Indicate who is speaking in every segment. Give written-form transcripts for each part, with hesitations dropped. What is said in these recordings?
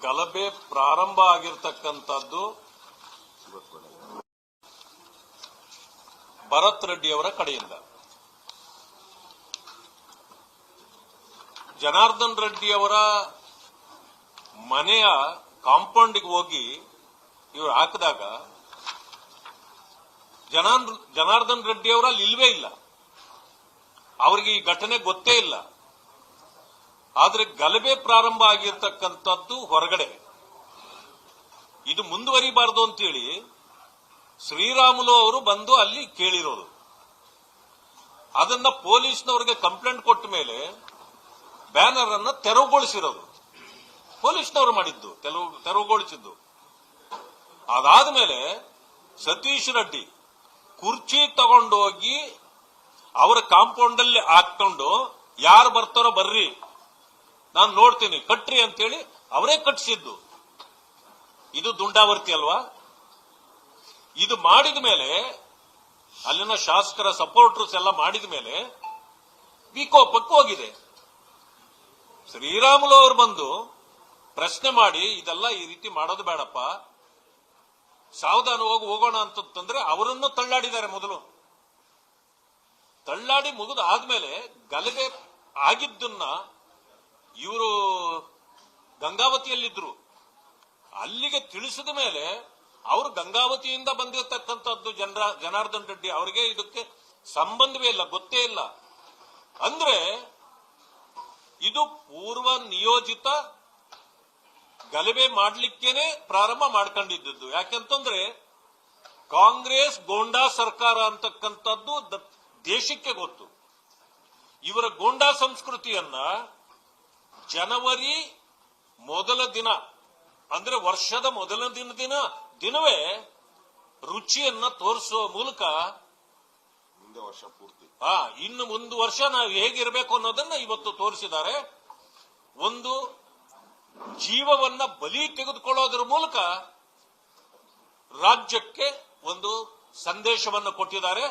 Speaker 1: ಗಲಭೆ ಪ್ರಾರಂಭ ಆಗಿರ್ತಕ್ಕಂಥದ್ದು ಭರತ್ ರೆಡ್ಡಿ ಅವರ ಕಡೆಯಿಂದ. ಜನಾರ್ದನ್ ರೆಡ್ಡಿ ಅವರ ಮನೆಯ ಕಾಂಪೌಂಡ್ಗೆ ಹೋಗಿ ಇವರು ಹಾಕಿದಾಗ ಜನಾರ್ದನ್ ರೆಡ್ಡಿ ಅವರ ಅಲ್ಲಿ ಇಲ್ವೇ ಇಲ್ಲ, ಅವರಿಗೆ ಈ ಘಟನೆ ಗೊತ್ತೇ ಇಲ್ಲ. ಆದ್ರೆ ಗಲಭೆ ಪ್ರಾರಂಭ ಆಗಿರ್ತಕ್ಕಂಥದ್ದು ಹೊರಗಡೆ. ಇದು ಮುಂದುವರಿಬಾರದು ಅಂತೇಳಿ ಶ್ರೀರಾಮುಲು ಅವರು ಬಂದು ಅಲ್ಲಿ ಕೇಳಿರೋದು. ಅದನ್ನ ಪೊಲೀಸ್ನವರಿಗೆ ಕಂಪ್ಲೇಂಟ್ ಕೊಟ್ಟ ಮೇಲೆ ಬ್ಯಾನರ್ ಅನ್ನ ತೆರವುಗೊಳಿಸಿರೋದು ಪೊಲೀಸ್ನವರು ಮಾಡಿದ್ದು, ತೆರವುಗೊಳಿಸಿದ್ದು. ಅದಾದ್ಮೇಲೆ ಸತೀಶ್ ರೆಡ್ಡಿ ಕುರ್ಚಿ ತಗೊಂಡೋಗಿ ಅವರ ಕಾಂಪೌಂಡ್ ಅಲ್ಲಿ ಹಾಕೊಂಡು ಯಾರು ಬರ್ತಾರೋ ಬರ್ರಿ ನಾನು ನೋಡ್ತೀನಿ ಕಟ್ರಿ ಅಂತೇಳಿ ಅವರೇ ಕಟ್ಟಿಸಿದ್ದು. ಇದು ದುಂಡಾವರ್ತಿ ಅಲ್ವಾ? ಇದು ಮಾಡಿದ ಮೇಲೆ ಅಲ್ಲಿನ ಶಾಸಕರ ಸಪೋರ್ಟರ್ಸ್ ಎಲ್ಲ ಮಾಡಿದ ಮೇಲೆ ವಿಕೋಪಕ್ಕೆ ಹೋಗಿದೆ. ಶ್ರೀರಾಮುಲು ಅವರು ಬಂದು ಪ್ರಶ್ನೆ ಮಾಡಿ ಇದೆಲ್ಲ ಈ ರೀತಿ ಮಾಡೋದು ಬೇಡಪ್ಪ, ಸಾವಧಾನವಾಗಿ ಹೋಗೋಣ ಅಂತಂದ್ರೆ ಅವರನ್ನು ತಳ್ಳಾಡಿದ್ದಾರೆ. ಮೊದಲು ತಳ್ಳಾಡಿ ಮುಗಿದು ಆದ್ಮೇಲೆ ಗಲಭೆ ಆಗಿದ್ದನ್ನ ಇವರು ಗಂಗಾವತಿಯಲ್ಲಿದ್ರು, ಅಲ್ಲಿಗೆ ತಿಳಿಸಿದ ಮೇಲೆ ಅವರು ಗಂಗಾವತಿಯಿಂದ ಬಂದಿರತಕ್ಕಂಥದ್ದು ಜನಾರ್ದನ್ ರೆಡ್ಡಿ ಅವರಿಗೆ ಇದಕ್ಕೆ ಸಂಬಂಧವೇ ಇಲ್ಲ, ಗೊತ್ತೇ ಇಲ್ಲ. ಅಂದ್ರೆ ಇದು ಪೂರ್ವ ನಿಯೋಜಿತ ಗಲಭೆ ಮಾಡಲಿಕ್ಕೇನೆ ಪ್ರಾರಂಭ ಮಾಡ್ಕೊಂಡಿದ್ದು. ಯಾಕೆಂತಂದ್ರೆ ಕಾಂಗ್ರೆಸ್ ಗೋಂಡಾ ಸರ್ಕಾರ ಅಂತಕ್ಕಂಥದ್ದು ದೇಶಕ್ಕೆ ಗೊತ್ತು. ಇವರ ಗೋಂಡಾ ಸಂಸ್ಕೃತಿಯನ್ನ ಜನವರಿ ಮೊದಲ ದಿನ ಅಂದ್ರೆ ವರ್ಷದ ಮೊದಲ ದಿನವೇ ರುಚಿಯನ್ನ ತೋರಿಸುವ ಮೂಲಕ
Speaker 2: ಮುಂದೆ ವರ್ಷ ಪೂರ್ತಿ
Speaker 1: ಇನ್ನು ಮುಂದೆ ವರ್ಷ ನಾವು ಹೇಗಿರಬೇಕು ಅನ್ನೋದನ್ನ ಇವತ್ತು ತೋರಿಸಿದ್ದಾರೆ. ಒಂದು ಜೀವವನ್ನ ಬಲಿ ತೆಗೆದುಕೊಳ್ಳೋದ್ರ ಮೂಲಕ ರಾಜ್ಯಕ್ಕೆ ಒಂದು ಸಂದೇಶವನ್ನು ಕೊಟ್ಟಿದ್ದಾರೆ.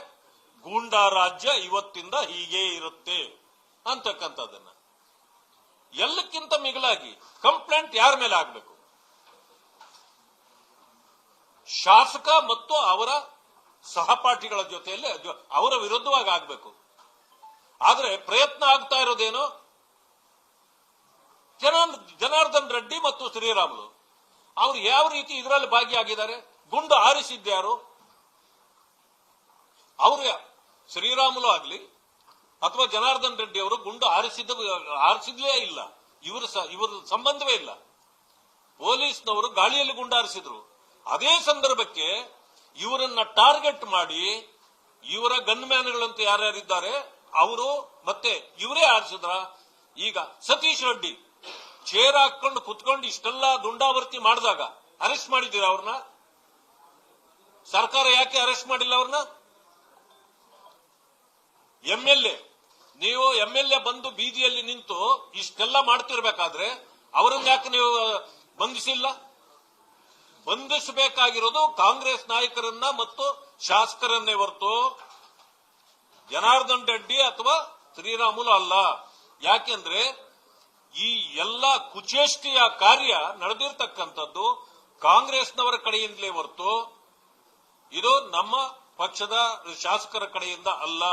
Speaker 1: ಗೂಂಡಾ ರಾಜ್ಯ ಇವತ್ತಿಂದ ಹೀಗೆ ಇರುತ್ತೆ ಅಂತಕ್ಕಂಥದ್ದನ್ನ. ಎಲ್ಲಕ್ಕಿಂತ ಮಿಗಿಲಾಗಿ ಕಂಪ್ಲೇಂಟ್ ಯಾರ ಮೇಲೆ ಆಗಬೇಕು? ಶಾಸಕ ಮತ್ತು ಅವರ ಸಹಪಾಠಿಗಳ ಜೊತೆಯಲ್ಲಿ ಅವರ ವಿರುದ್ಧವಾಗಿ ಆಗಬೇಕು. ಆದ್ರೆ ಪ್ರಯತ್ನ ಆಗ್ತಾ ಇರೋದೇನು? ಜನಾರ್ದನ್ ರೆಡ್ಡಿ ಮತ್ತು ಶ್ರೀರಾಮುಲು ಅವರು ಯಾವ ರೀತಿ ಇದರಲ್ಲಿ ಭಾಗಿಯಾಗಿದ್ದಾರೆ? ಗುಂಡು ಹಾರಿಸಿದ್ಯಾರು? ಅವರು ಶ್ರೀರಾಮುಲು ಆಗ್ಲಿ ಅಥವಾ ಜನಾರ್ದನ್ ರೆಡ್ಡಿ ಅವರು ಗುಂಡು ಹಾರಿಸಿದ್ಲೇ ಇಲ್ಲ. ಇವರು ಸಂಬಂಧವೇ ಇಲ್ಲ. ಪೊಲೀಸ್ನವರು ಗಾಳಿಯಲ್ಲಿ ಗುಂಡು ಹಾರಿಸಿದ್ರು. ಅದೇ ಸಂದರ್ಭಕ್ಕೆ ಇವರನ್ನ ಟಾರ್ಗೆಟ್ ಮಾಡಿ ಇವರ ಗನ್ ಮ್ಯಾನ್ಗಳಂತ ಯಾರ್ಯಾರಿದ್ದಾರೆ ಅವರು ಮತ್ತೆ ಇವರೇ ಹಾರಿಸಿದ್ರ. ಈಗ ಸತೀಶ್ ರೆಡ್ಡಿ ಚೇರ್ ಹಾಕೊಂಡು ಕುತ್ಕೊಂಡು ಇಷ್ಟೆಲ್ಲ ದುಂಡಾವರ್ತಿ ಮಾಡಿದಾಗ ಅರೆಸ್ಟ್ ಮಾಡಿದ್ದೀರಾ ಅವ್ರನ್ನ? ಸರ್ಕಾರ ಯಾಕೆ ಅರೆಸ್ಟ್ ಮಾಡಿಲ್ಲ ಅವ್ರನ್ನ? ನೀವು ಎಂಎಲ್ಎ ಬಂದು ಬೀದಿಯಲ್ಲಿ ನಿಂತು ಇಷ್ಟೆಲ್ಲ ಮಾಡ್ತಿರ್ಬೇಕಾದ್ರೆ ಅವರನ್ನ ಯಾಕೆ ನೀವು ಬಂಧಿಸಿಲ್ಲ? ಬಂಧಿಸಬೇಕಾಗಿರೋದು ಕಾಂಗ್ರೆಸ್ ನಾಯಕರನ್ನ ಮತ್ತು ಶಾಸಕರನ್ನೇ ಹೊರತು ಜನಾರ್ದನ್ ರೆಡ್ಡಿ ಅಥವಾ ಶ್ರೀರಾಮುಲು ಅಲ್ಲ. ಯಾಕೆಂದ್ರೆ ಈ ಎಲ್ಲ ಕುಚೇಷ್ಟಿಯ ಕಾರ್ಯ ನಡೆದಿರ್ತಕ್ಕಂಥದ್ದು ಕಾಂಗ್ರೆಸ್ನವರ ಕಡೆಯಿಂದಲೇ ಹೊರತು ಇದು ನಮ್ಮ ಪಕ್ಷದ ಶಾಸಕರ ಕಡೆಯಿಂದ ಅಲ್ಲ.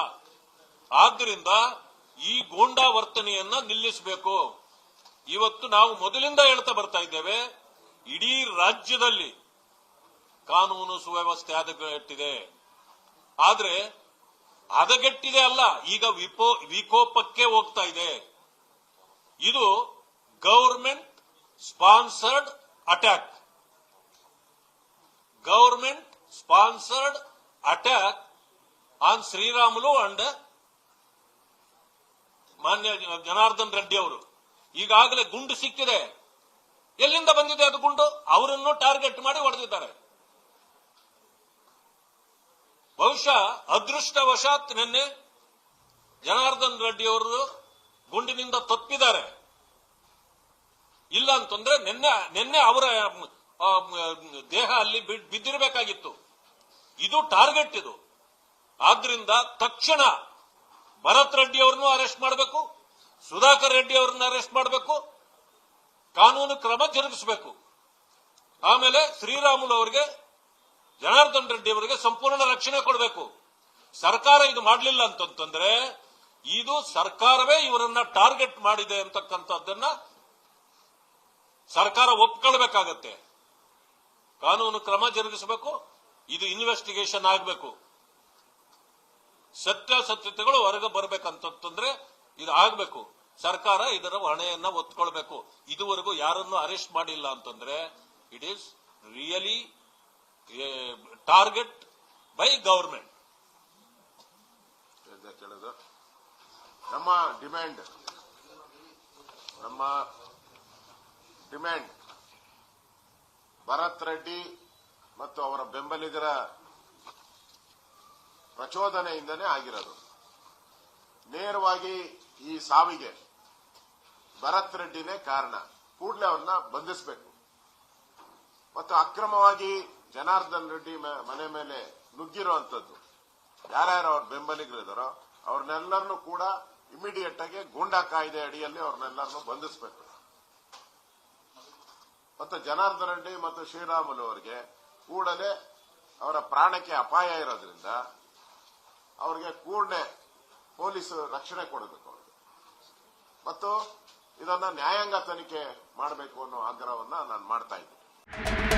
Speaker 1: ಆದ್ದರಿಂದ ಈ ಗೂಂಡಾ ವರ್ತನೆಯನ್ನ ನಿಲ್ಲಿಸಬೇಕು. ಇವತ್ತು ನಾವು ಮೊದಲಿಂದ ಹೇಳ್ತಾ ಬರ್ತಾ ಇದ್ದೇವೆ, ಇಡೀ ರಾಜ್ಯದಲ್ಲಿ ಕಾನೂನು ಸುವ್ಯವಸ್ಥೆ ಹದಗೆಟ್ಟಿದೆ. ಆದ್ರೆ ಹದಗೆಟ್ಟಿದೆ ಅಲ್ಲ, ಈಗ ವಿಕೋಪಕ್ಕೆ ಹೋಗ್ತಾ ಇದೆ. ಇದು government sponsored attack. Government sponsored attack on Sriramulu and ಮಾನ್ಯ ಜನಾರ್ದನ್ ರೆಡ್ಡಿ ಅವರು. ಈಗಾಗಲೇ ಗುಂಡು ಸಿಕ್ಕಿದೆ. ಎಲ್ಲಿಂದ ಬಂದಿದೆ ಅದು ಗುಂಡು? ಅವರನ್ನು ಟಾರ್ಗೆಟ್ ಮಾಡಿ ಹೊಡೆದಿದ್ದಾರೆ. ಬಹುಶಃ ಅದೃಷ್ಟವಶಾತ್ ನಿನ್ನೆ ಜನಾರ್ದನ್ ರೆಡ್ಡಿ ಅವರು ಗುಂಡಿನಿಂದ ತಪ್ಪಿದ್ದಾರೆ. ಇಲ್ಲ ಅಂತಂದ್ರೆ ನಿನ್ನೆ ಅವರ ದೇಹ ಅಲ್ಲಿ ಬಿದ್ದಿರಬೇಕಾಗಿತ್ತು. ಇದು ಟಾರ್ಗೆಟ್ ಇದು. ಆದ್ರಿಂದ ತಕ್ಷಣ ಭರತ್ ರೆಡ್ಡಿ ಅವರನ್ನು ಅರೆಸ್ಟ್ ಮಾಡಬೇಕು, ಸುಧಾಕರ್ ರೆಡ್ಡಿ ಅವರನ್ನು ಅರೆಸ್ಟ್ ಮಾಡಬೇಕು, ಕಾನೂನು ಕ್ರಮ ಜರುಗಿಸಬೇಕು. ಆಮೇಲೆ ಶ್ರೀರಾಮುಲು ಅವರಿಗೆ, ಜನಾರ್ದನ್ ರೆಡ್ಡಿ ಅವರಿಗೆ ಸಂಪೂರ್ಣ ರಕ್ಷಣೆ ಕೊಡಬೇಕು. ಸರ್ಕಾರ ಇದು ಮಾಡಲಿಲ್ಲ ಅಂತಂದ್ರೆ ಇದು ಸರ್ಕಾರವೇ ಇವರನ್ನ ಟಾರ್ಗೆಟ್ ಮಾಡಿದೆ ಅಂತಕ್ಕಂಥದ್ದನ್ನ ಸರ್ಕಾರ ಒಪ್ಕೊಳ್ಬೇಕಾಗತ್ತೆ. ಕಾನೂನು ಕ್ರಮ ಜರುಗಿಸಬೇಕು. ಇದು ಇನ್ವೆಸ್ಟಿಗೇಷನ್ ಆಗಬೇಕು. ಸತ್ಯಾಸತ್ಯತೆಗಳು ಹೊರಗೆ ಬರಬೇಕಂತಂದ್ರೆ ಇದು ಆಗಬೇಕು. ಸರ್ಕಾರ ಇದರ ಹೊಣೆಯನ್ನ ಒತ್ಕೊಳ್ಬೇಕು. ಇದುವರೆಗೂ ಯಾರನ್ನು ಅರೆಸ್ಟ್ ಮಾಡಿಲ್ಲ ಅಂತಂದ್ರೆ it is really target by government.
Speaker 2: ನಮ್ಮ ಡಿಮ್ಯಾಂಡ್ ಭರತ್ ರೆಡ್ಡಿ ಮತ್ತು ಅವರ ಬೆಂಬಲಿಗರ ಪ್ರಚೋದನೆಯಿಂದನೇ ಆಗಿರೋದು. ನೇರವಾಗಿ ಈ ಸಾವಿಗೆ ಭರತ್ ರೆಡ್ಡಿನೇ ಕಾರಣ. ಕೂಡಲೇ ಅವ್ರನ್ನ ಬಂಧಿಸಬೇಕು. ಮತ್ತು ಅಕ್ರಮವಾಗಿ ಜನಾರ್ದನ್ ರೆಡ್ಡಿ ಮನೆ ಮೇಲೆ ನುಗ್ಗಿರುವಂತದ್ದು ಯಾರ್ಯಾರು ಅವ್ರ ಬೆಂಬಲಿಗರಿದಾರೋ ಅವ್ರನ್ನೆಲ್ಲರನ್ನೂ ಕೂಡ ಇಮಿಡಿಯೇಟ್ ಆಗಿ ಗೂಂಡಾ ಕಾಯ್ದೆ ಅಡಿಯಲ್ಲಿ ಅವ್ರನ್ನೆಲ್ಲರನ್ನೂ ಬಂಧಿಸಬೇಕು. ಮತ್ತು ಜನಾರ್ದನ್ ರೆಡ್ಡಿ ಮತ್ತು ಶ್ರೀರಾಮುಲು ಅವರಿಗೆ ಕೂಡಲೇ ಅವರ ಪ್ರಾಣಕ್ಕೆ ಅಪಾಯ ಇರೋದ್ರಿಂದ ಅವರಿಗೆ ಕೂಡಲೇ ಪೊಲೀಸ್ ರಕ್ಷಣೆ ಕೊಡಬೇಕು ಅವರಿಗೆ. ಮತ್ತು ಇದನ್ನ ನ್ಯಾಯಾಂಗ ತನಿಖೆ ಮಾಡಬೇಕು ಅನ್ನೋ ಆಗ್ರಹವನ್ನ ನಾನು ಮಾಡ್ತಾ ಇದ್ದೀನಿ.